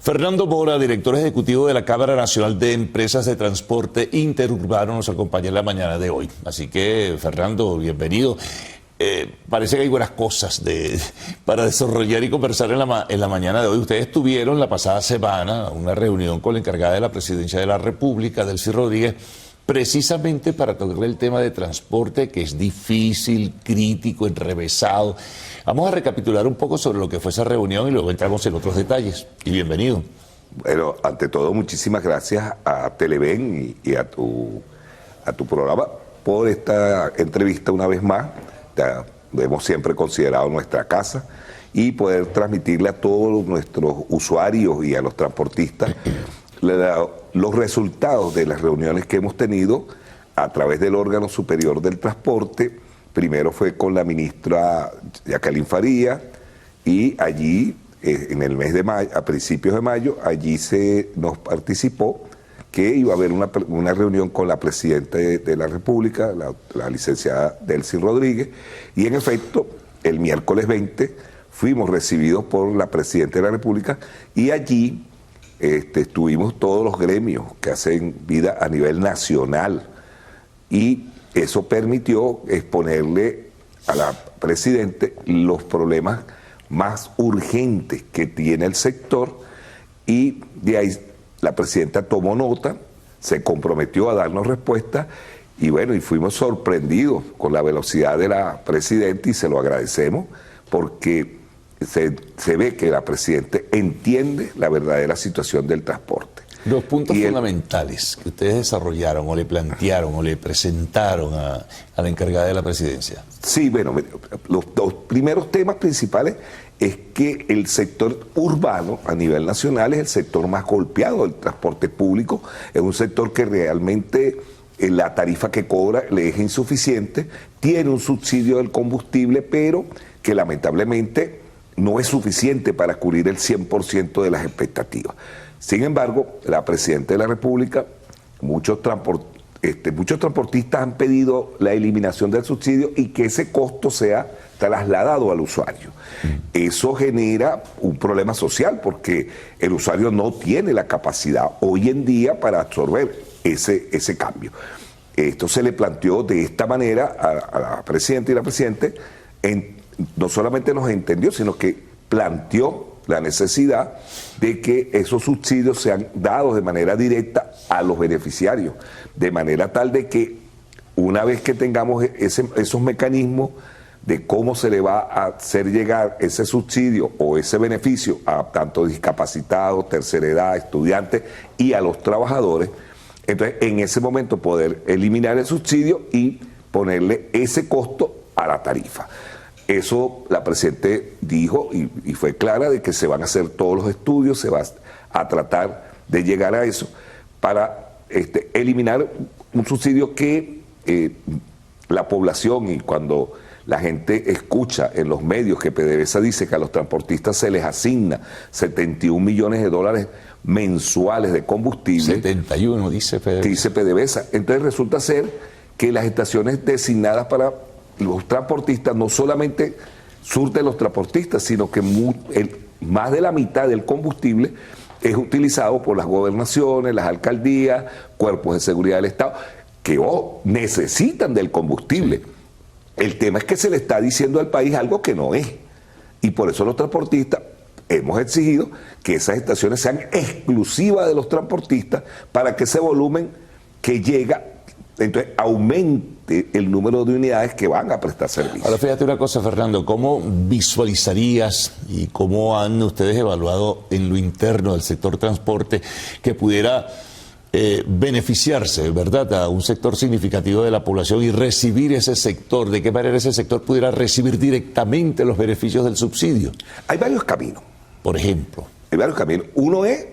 Fernando Mora, director ejecutivo de la Cámara Nacional de Empresas de Transporte Interurbano, nos acompaña en la mañana de hoy. Así que, Fernando, bienvenido. Parece que hay buenas cosas para desarrollar y conversar en la mañana de hoy. Ustedes tuvieron la pasada semana una reunión con la encargada de la Presidencia de la República, Delcy Rodríguez, precisamente para tocar el tema de transporte, que es difícil, crítico, enrevesado. Vamos a recapitular un poco sobre lo que fue esa reunión y luego entramos en otros detalles. Y bienvenido. Bueno, ante todo, muchísimas gracias a Televen y a tu programa por esta entrevista una vez más. Lo hemos siempre considerado nuestra casa y poder transmitirle a todos nuestros usuarios y a los transportistas los resultados de las reuniones que hemos tenido a través del órgano superior del transporte. Primero fue con la ministra Jacqueline Faría y allí, en el mes de mayo, a principios de mayo, allí se nos participó que iba a haber una reunión con la Presidenta de la República, la licenciada Delcy Rodríguez, y en efecto, el miércoles 20 fuimos recibidos por la Presidenta de la República y allí estuvimos todos los gremios que hacen vida a nivel nacional y eso permitió exponerle a la Presidenta los problemas más urgentes que tiene el sector y de ahí la Presidenta tomó nota, se comprometió a darnos respuesta y bueno, y fuimos sorprendidos con la velocidad de la Presidenta y se lo agradecemos porque se ve que la Presidenta entiende la verdadera situación del transporte. Los puntos fundamentales que ustedes desarrollaron o le plantearon o le presentaron a la encargada de la Presidencia. Sí, bueno, los primeros temas principales es que el sector urbano a nivel nacional es el sector más golpeado del transporte público, es un sector que realmente la tarifa que cobra le es insuficiente, tiene un subsidio del combustible, pero que lamentablemente no es suficiente para cubrir el 100% de las expectativas. Sin embargo, la Presidenta de la República, muchos transportistas han pedido la eliminación del subsidio y que ese costo sea trasladado al usuario. Eso genera un problema social porque el usuario no tiene la capacidad hoy en día para absorber ese cambio. Esto se le planteó de esta manera a la Presidenta y la Presidenta, no solamente nos entendió, sino que planteó la necesidad de que esos subsidios sean dados de manera directa a los beneficiarios, de manera tal de que una vez que tengamos esos mecanismos de cómo se le va a hacer llegar ese subsidio o ese beneficio a tanto discapacitados, tercera edad, estudiantes y a los trabajadores, entonces en ese momento poder eliminar el subsidio y ponerle ese costo a la tarifa. Eso la Presidenta dijo y fue clara de que se van a hacer todos los estudios, se va a tratar de llegar a eso para eliminar un subsidio que la población y cuando la gente escucha en los medios que PDVSA dice que a los transportistas se les asigna 71 millones de dólares mensuales de combustible. 71, dice PDVSA. Dice PDVSA. Entonces resulta ser que las estaciones designadas para los transportistas no solamente surten los transportistas, sino que más de la mitad del combustible es utilizado por las gobernaciones, las alcaldías, cuerpos de seguridad del Estado, que necesitan del combustible. El tema es que se le está diciendo al país algo que no es. Y por eso los transportistas hemos exigido que esas estaciones sean exclusivas de los transportistas para que ese volumen que llega, entonces aumente el número de unidades que van a prestar servicio. Ahora fíjate una cosa, Fernando, ¿cómo visualizarías y cómo han ustedes evaluado en lo interno del sector transporte que pudiera beneficiarse, ¿verdad?, a un sector significativo de la población y recibir ese sector? ¿De qué manera ese sector pudiera recibir directamente los beneficios del subsidio? Hay varios caminos. Por ejemplo. Hay varios caminos. Uno es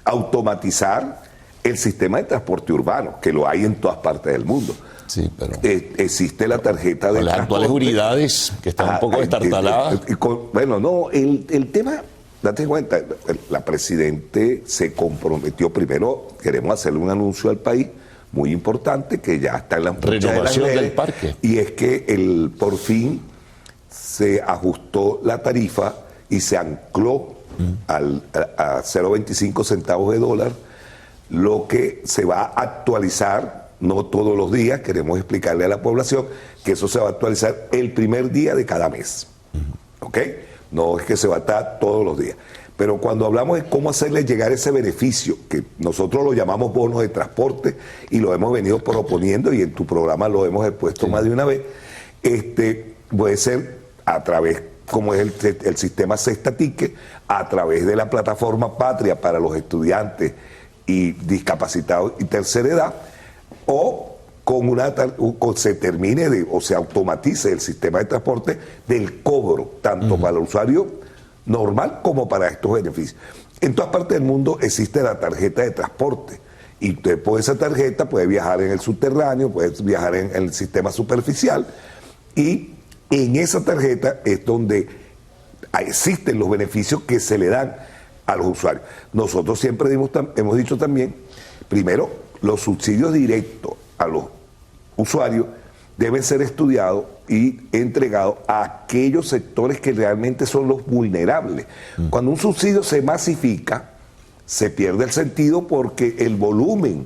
automatizar el sistema de transporte urbano, que lo hay en todas partes del mundo. Sí, pero existe la tarjeta de las transporte. actuales unidades que están un poco destartaladas. Bueno, no, el tema, date cuenta, la Presidenta se comprometió, primero queremos hacerle un anuncio al país muy importante que ya está en la renovación del parque. Y es que por fin se ajustó la tarifa y se ancló a 0.25 centavos de dólar, lo que se va a actualizar, no todos los días, queremos explicarle a la población que eso se va a actualizar el primer día de cada mes. ¿Ok? No es que se va a estar todos los días. Pero cuando hablamos de cómo hacerle llegar ese beneficio, que nosotros lo llamamos bonos de transporte y lo hemos venido proponiendo y en tu programa lo hemos expuesto más de una vez, puede ser a través, como es el sistema Cesta Ticket, a través de la plataforma Patria para los estudiantes y discapacitados y tercera edad, o se termine o se automatice el sistema de transporte del cobro, tanto para el usuario normal como para estos beneficios. En todas partes del mundo existe la tarjeta de transporte y usted por esa tarjeta puede viajar en el subterráneo, puede viajar en el sistema superficial y en esa tarjeta es donde existen los beneficios que se le dan a los usuarios. Nosotros siempre hemos dicho también, primero, los subsidios directos a los usuarios deben ser estudiados y entregados a aquellos sectores que realmente son los vulnerables. Cuando un subsidio se masifica, se pierde el sentido porque el volumen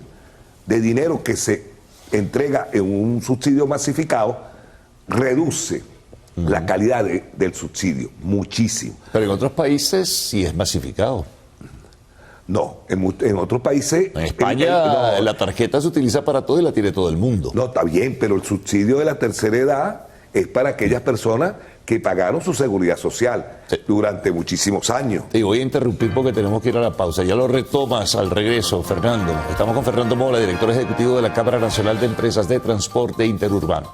de dinero que se entrega en un subsidio masificado reduce la calidad del subsidio muchísimo. Pero en otros países sí es masificado. No, en otros países... En España la tarjeta se utiliza para todo y la tiene todo el mundo. No, está bien, pero el subsidio de la tercera edad es para aquellas personas que pagaron su seguridad social durante muchísimos años. Te voy a interrumpir porque tenemos que ir a la pausa. Ya lo retomas al regreso, Fernando. Estamos con Fernando Mora, director ejecutivo de la Cámara Nacional de Empresas de Transporte Interurbano.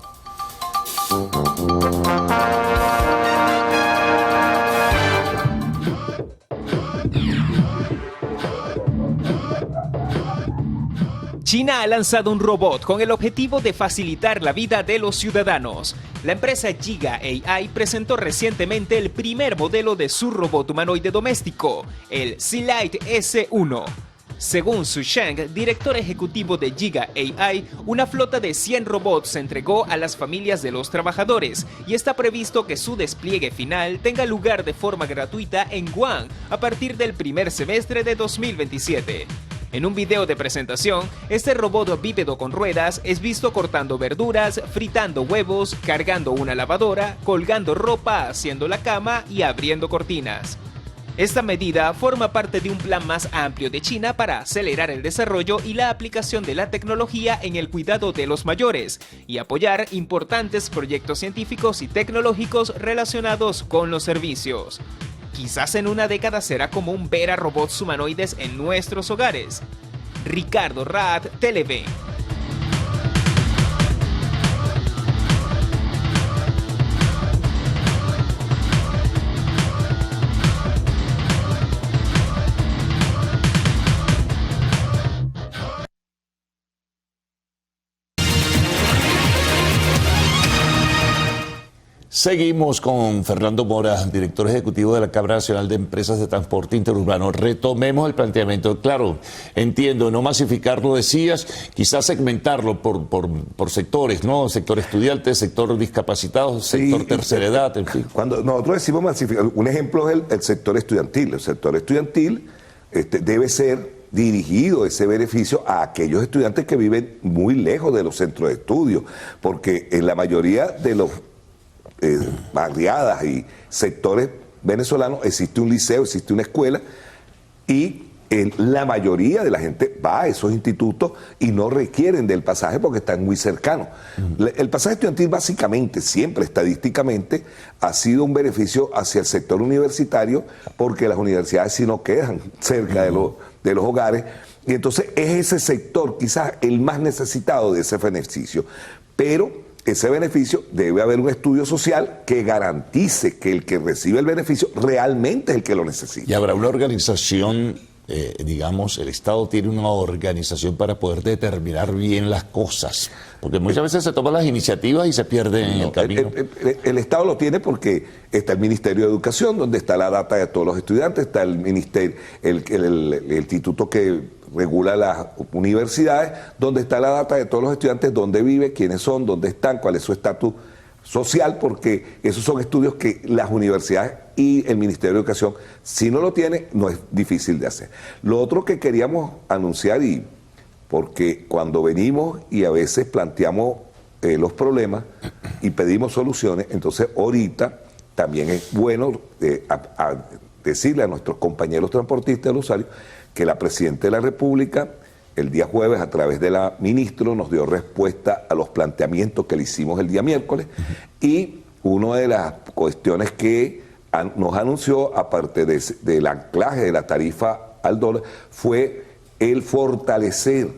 China ha lanzado un robot con el objetivo de facilitar la vida de los ciudadanos. La empresa Giga AI presentó recientemente el primer modelo de su robot humanoide doméstico, el Sealight S1. Según Su Sheng, director ejecutivo de Giga AI, una flota de 100 robots se entregó a las familias de los trabajadores y está previsto que su despliegue final tenga lugar de forma gratuita en Guam a partir del primer semestre de 2027. En un video de presentación, este robot bípedo con ruedas es visto cortando verduras, fritando huevos, cargando una lavadora, colgando ropa, haciendo la cama y abriendo cortinas. Esta medida forma parte de un plan más amplio de China para acelerar el desarrollo y la aplicación de la tecnología en el cuidado de los mayores y apoyar importantes proyectos científicos y tecnológicos relacionados con los servicios. Quizás en una década será común ver a robots humanoides en nuestros hogares. Ricardo Raad, Televen. Seguimos con Fernando Mora, director ejecutivo de la Cámara Nacional de Empresas de Transporte Interurbano. Retomemos el planteamiento. Claro, entiendo, no masificar, lo decías, quizás segmentarlo por sectores, ¿no? Sector estudiantes, sector discapacitados, sector tercera edad, en fin. Cuando nosotros decimos masificar, un ejemplo es el sector estudiantil. El sector estudiantil debe ser dirigido ese beneficio a aquellos estudiantes que viven muy lejos de los centros de estudio, porque en la mayoría de los barriadas y sectores venezolanos existe un liceo, existe una escuela y la mayoría de la gente va a esos institutos y no requieren del pasaje porque están muy cercanos. El pasaje estudiantil básicamente, siempre estadísticamente, ha sido un beneficio hacia el sector universitario porque las universidades sí no quedan cerca de los hogares y entonces es ese sector quizás el más necesitado de ese beneficio, pero ese beneficio debe haber un estudio social que garantice que el que recibe el beneficio realmente es el que lo necesita. Y habrá una organización, digamos, el Estado tiene una organización para poder determinar bien las cosas, porque muchas veces se toman las iniciativas y se pierden en el camino. El Estado lo tiene porque está el Ministerio de Educación, donde está la data de todos los estudiantes, está el ministerio, el instituto que regula las universidades, donde está la data de todos los estudiantes, dónde vive, quiénes son, dónde están, cuál es su estatus social, porque esos son estudios que las universidades y el Ministerio de Educación, si no lo tiene, no es difícil de hacer. Lo otro que queríamos anunciar, y porque cuando venimos y a veces planteamos los problemas y pedimos soluciones, entonces ahorita también es bueno decirle a nuestros compañeros transportistas, los usuarios, que la Presidenta de la República el día jueves, a través de la ministra, nos dio respuesta a los planteamientos que le hicimos el día miércoles. Y una de las cuestiones que nos anunció, aparte del anclaje de la tarifa al dólar, fue el fortalecer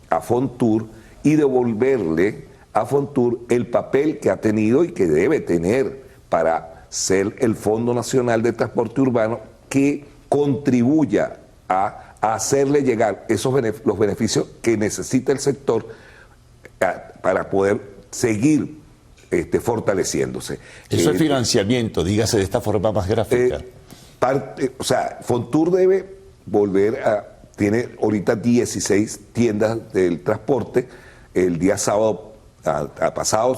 a Fontur y devolverle a Fontur el papel que ha tenido y que debe tener para ser el Fondo Nacional de Transporte Urbano, que contribuya a hacerle llegar los beneficios que necesita el sector para poder seguir fortaleciéndose. Eso es financiamiento, dígase de esta forma más gráfica. O sea, Fontur debe volver tiene ahorita 16 tiendas del transporte. El día sábado antepasado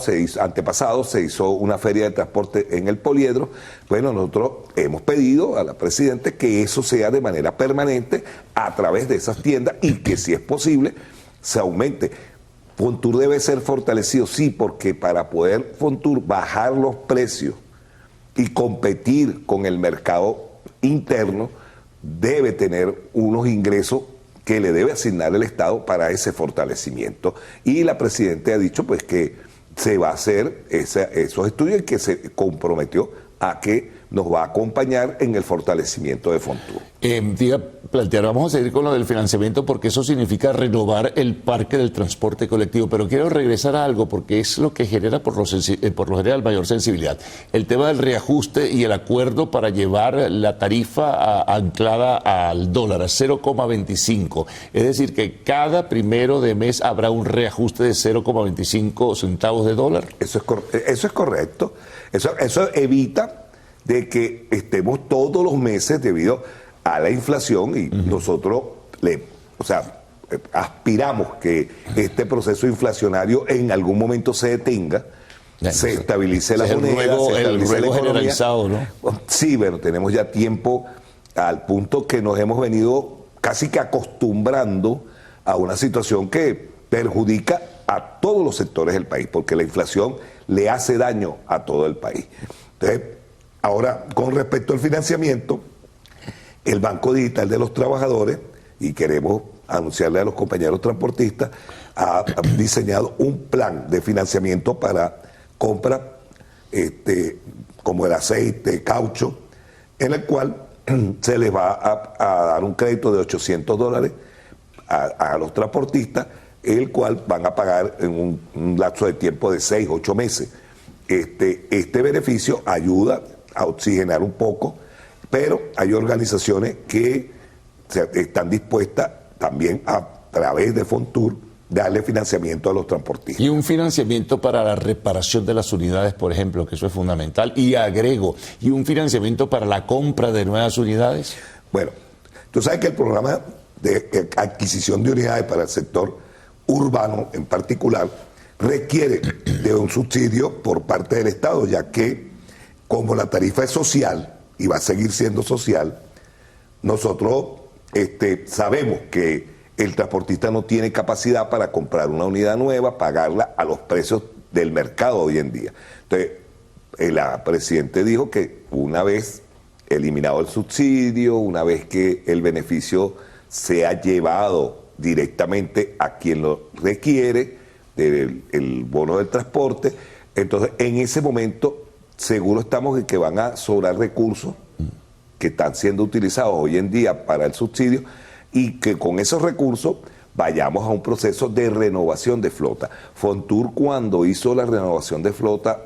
se hizo una feria de transporte en el Poliedro. Bueno, nosotros hemos pedido a la Presidenta que eso sea de manera permanente a través de esas tiendas y que, si es posible, se aumente. Fontur debe ser fortalecido, sí, porque para poder Fontur bajar los precios y competir con el mercado interno, debe tener unos ingresos que le debe asignar el Estado para ese fortalecimiento. Y la Presidenta ha dicho pues que se va a hacer esos estudios y que se comprometió a que nos va a acompañar en el fortalecimiento de Fontur. Vamos a seguir con lo del financiamiento, porque eso significa renovar el parque del transporte colectivo, pero quiero regresar a algo porque es lo que genera por lo general mayor sensibilidad. El tema del reajuste y el acuerdo para llevar la tarifa anclada al dólar a 0,25. Es decir, que cada primero de mes habrá un reajuste de 0,25 centavos de dólar. Eso es correcto. Eso evita de que estemos todos los meses debido a la inflación, y nosotros aspiramos que este proceso inflacionario en algún momento se detenga, se estabilice la moneda, se estabilice la economía. Generalizado, ¿no? Sí, pero tenemos ya tiempo al punto que nos hemos venido casi que acostumbrando a una situación que perjudica a todos los sectores del país, porque la inflación le hace daño a todo el país. Entonces, ahora, con respecto al financiamiento, el Banco Digital de los Trabajadores, y queremos anunciarle a los compañeros transportistas, ha diseñado un plan de financiamiento para compra como el aceite, caucho, en el cual se les va a dar un crédito de $800 a los transportistas, el cual van a pagar en un lapso de tiempo de 6, 8 meses. Este beneficio ayuda a oxigenar un poco, pero hay organizaciones que están dispuestas también a través de Fontur darle financiamiento a los transportistas. Y un financiamiento para la reparación de las unidades, por ejemplo, que eso es fundamental. Y agrego, ¿y un financiamiento para la compra de nuevas unidades? Bueno, tú sabes que el programa de adquisición de unidades para el sector urbano en particular requiere de un subsidio por parte del Estado, ya que como la tarifa es social y va a seguir siendo social, nosotros sabemos que el transportista no tiene capacidad para comprar una unidad nueva, pagarla a los precios del mercado hoy en día. Entonces, la Presidenta dijo que una vez eliminado el subsidio, una vez que el beneficio sea llevado directamente a quien lo requiere, el bono del transporte, entonces en ese momento seguro estamos en que van a sobrar recursos que están siendo utilizados hoy en día para el subsidio, y que con esos recursos vayamos a un proceso de renovación de flota. Fontur, cuando hizo la renovación de flota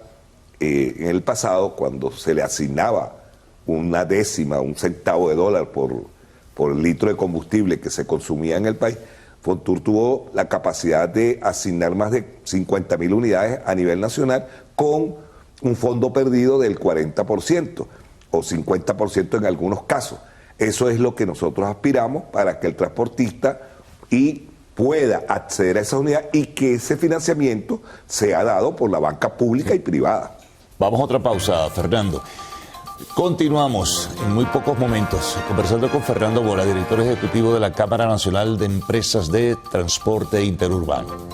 en el pasado, cuando se le asignaba una décima, un centavo de dólar por litro de combustible que se consumía en el país, Fontur tuvo la capacidad de asignar más de 50.000 unidades a nivel nacional con un fondo perdido del 40% o 50% en algunos casos. Eso es lo que nosotros aspiramos para que el transportista y pueda acceder a esa unidad y que ese financiamiento sea dado por la banca pública y privada. Vamos a otra pausa, Fernando. Continuamos en muy pocos momentos conversando con Fernando Bora, director ejecutivo de la Cámara Nacional de Empresas de Transporte Interurbano.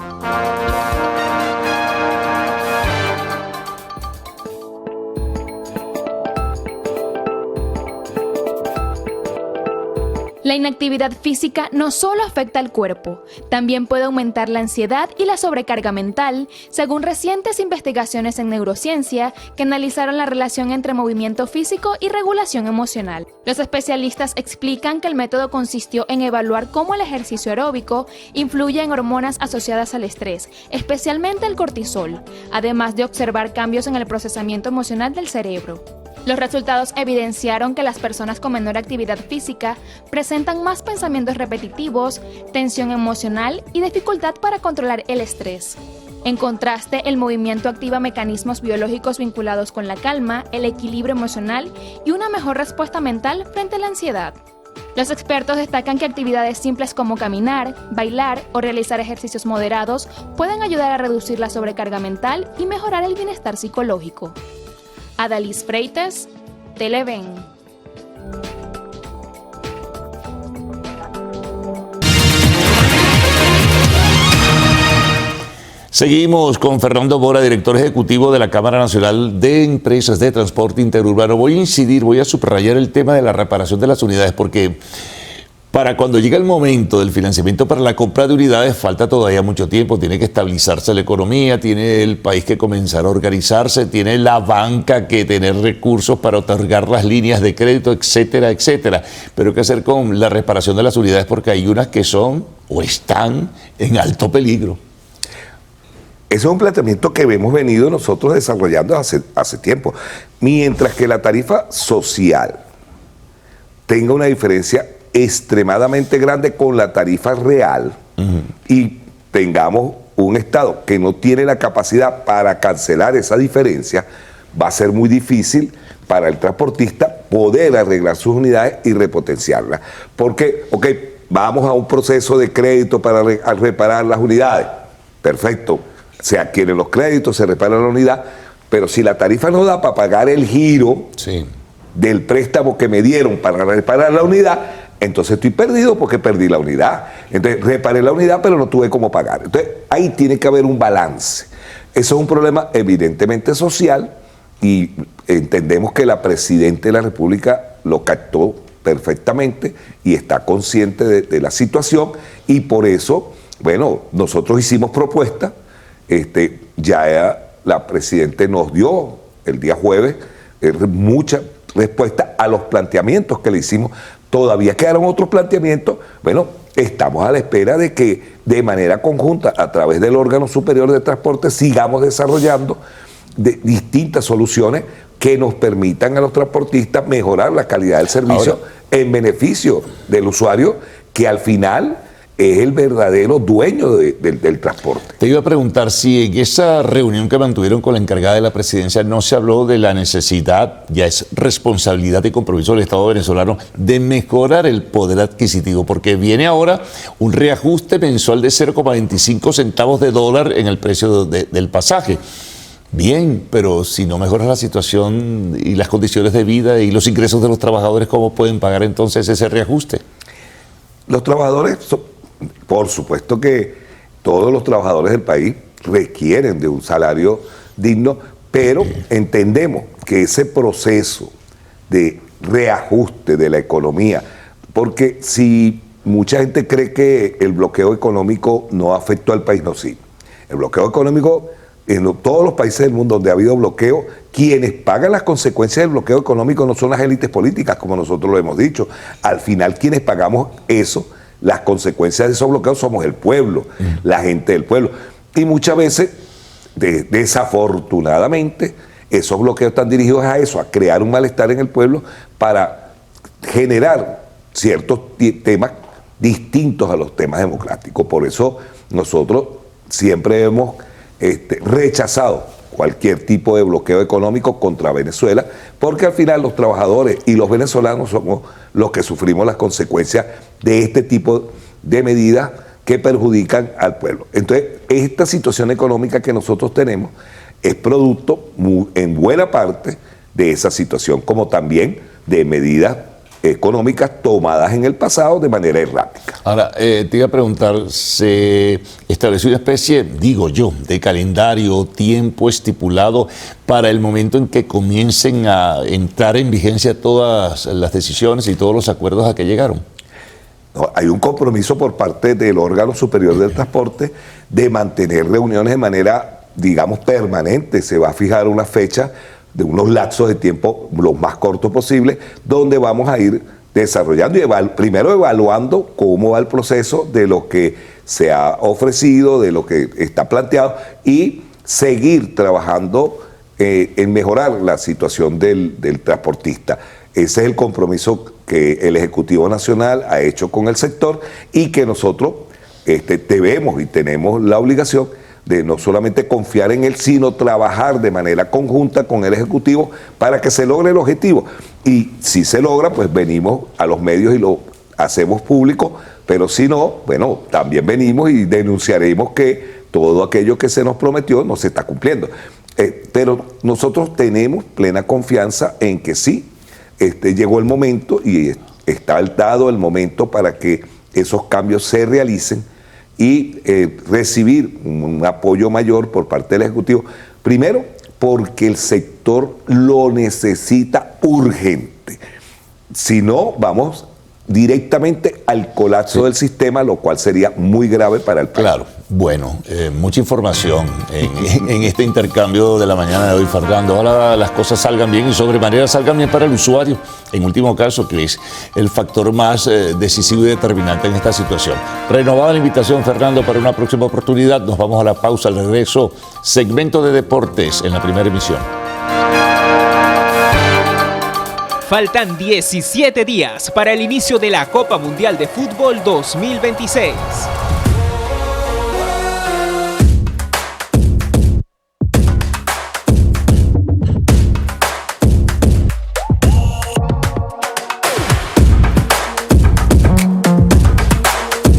La inactividad física no solo afecta al cuerpo, también puede aumentar la ansiedad y la sobrecarga mental, según recientes investigaciones en neurociencia que analizaron la relación entre movimiento físico y regulación emocional. Los especialistas explican que el método consistió en evaluar cómo el ejercicio aeróbico influye en hormonas asociadas al estrés, especialmente el cortisol, además de observar cambios en el procesamiento emocional del cerebro. Los resultados evidenciaron que las personas con menor actividad física presentan más pensamientos repetitivos, tensión emocional y dificultad para controlar el estrés. En contraste, el movimiento activa mecanismos biológicos vinculados con la calma, el equilibrio emocional y una mejor respuesta mental frente a la ansiedad. Los expertos destacan que actividades simples como caminar, bailar o realizar ejercicios moderados pueden ayudar a reducir la sobrecarga mental y mejorar el bienestar psicológico. Adalys Freites, Televen. Seguimos con Fernando Bora, director ejecutivo de la Cámara Nacional de Empresas de Transporte Interurbano. Voy a subrayar el tema de la reparación de las unidades porque para cuando llega el momento del financiamiento para la compra de unidades falta todavía mucho tiempo, tiene que estabilizarse la economía, tiene el país que comenzar a organizarse, tiene la banca que tener recursos para otorgar las líneas de crédito, etcétera, etcétera. Pero ¿qué hacer con la reparación de las unidades? Porque hay unas que son o están en alto peligro. Ese es un planteamiento que hemos venido nosotros desarrollando hace tiempo. Mientras que la tarifa social tenga una diferencia extremadamente grande con la tarifa real y tengamos un Estado que no tiene la capacidad para cancelar esa diferencia, va a ser muy difícil para el transportista poder arreglar sus unidades y repotenciarlas. Porque, vamos a un proceso de crédito para reparar las unidades. Perfecto, se adquieren los créditos, se repara la unidad, pero si la tarifa no da para pagar el giro del préstamo que me dieron para reparar la unidad, entonces estoy perdido porque perdí la unidad. Entonces reparé la unidad pero no tuve cómo pagar. Entonces ahí tiene que haber un balance. Eso es un problema evidentemente social y entendemos que la Presidenta de la República lo captó perfectamente y está consciente de la situación y por eso, bueno, nosotros hicimos propuestas, la Presidenta nos dio el día jueves mucha respuesta a los planteamientos que le hicimos. Todavía quedaron otros planteamientos. Bueno, estamos a la espera de que de manera conjunta, a través del órgano superior de transporte, sigamos desarrollando distintas soluciones que nos permitan a los transportistas mejorar la calidad del servicio en beneficio del usuario, que al final es el verdadero dueño del transporte. Te iba a preguntar si en esa reunión que mantuvieron con la encargada de la presidencia no se habló de la necesidad, ya es responsabilidad y compromiso del Estado venezolano, de mejorar el poder adquisitivo, porque viene ahora un reajuste mensual de 0,25 centavos de dólar en el precio del pasaje. Bien, pero si no mejoras la situación y las condiciones de vida y los ingresos de los trabajadores, ¿cómo pueden pagar entonces ese reajuste? Los trabajadores, por supuesto que todos los trabajadores del país requieren de un salario digno, pero entendemos que ese proceso de reajuste de la economía, porque si mucha gente cree que el bloqueo económico no afectó al país, no, sí. El bloqueo económico, en todos los países del mundo donde ha habido bloqueo, quienes pagan las consecuencias del bloqueo económico no son las élites políticas, como nosotros lo hemos dicho. Al final, quienes pagamos eso, las consecuencias de esos bloqueos somos el pueblo, la gente del pueblo. Y muchas veces, desafortunadamente, esos bloqueos están dirigidos a eso, a crear un malestar en el pueblo para generar ciertos temas distintos a los temas democráticos. Por eso nosotros siempre hemos rechazado cualquier tipo de bloqueo económico contra Venezuela, porque al final los trabajadores y los venezolanos somos los que sufrimos las consecuencias de este tipo de medidas que perjudican al pueblo. Entonces, esta situación económica que nosotros tenemos es producto en buena parte de esa situación, como también de medidas económicas tomadas en el pasado de manera errática. Ahora, te iba a preguntar, ¿se estableció una especie, digo yo, de calendario, tiempo estipulado para el momento en que comiencen a entrar en vigencia todas las decisiones y todos los acuerdos a que llegaron? No, hay un compromiso por parte del órgano superior del transporte de mantener reuniones de manera, digamos, permanente. Se va a fijar una fecha de unos lapsos de tiempo los más cortos posibles, donde vamos a ir desarrollando y primero evaluando cómo va el proceso de lo que se ha ofrecido, de lo que está planteado, y seguir trabajando en mejorar la situación del transportista. Ese es el compromiso que el Ejecutivo Nacional ha hecho con el sector y que nosotros debemos y tenemos la obligación de no solamente confiar en él, sino trabajar de manera conjunta con el Ejecutivo para que se logre el objetivo. Y si se logra, pues venimos a los medios y lo hacemos público, pero si no, bueno, también venimos y denunciaremos que todo aquello que se nos prometió no se está cumpliendo. Pero nosotros tenemos plena confianza en que sí, llegó el momento y está dado el momento para que esos cambios se realicen y recibir un apoyo mayor por parte del Ejecutivo. Primero, porque el sector lo necesita urgente. Si no, vamos directamente al colapso del sistema, lo cual sería muy grave para el país. Claro, bueno, mucha información en este intercambio de la mañana de hoy, Fernando. Ojalá las cosas salgan bien y sobremanera salgan bien para el usuario, en último caso, que es el factor más decisivo y determinante en esta situación. Renovada la invitación, Fernando, para una próxima oportunidad. Nos vamos a la pausa, al regreso, segmento de deportes en la primera emisión. Faltan 17 días para el inicio de la Copa Mundial de Fútbol 2026.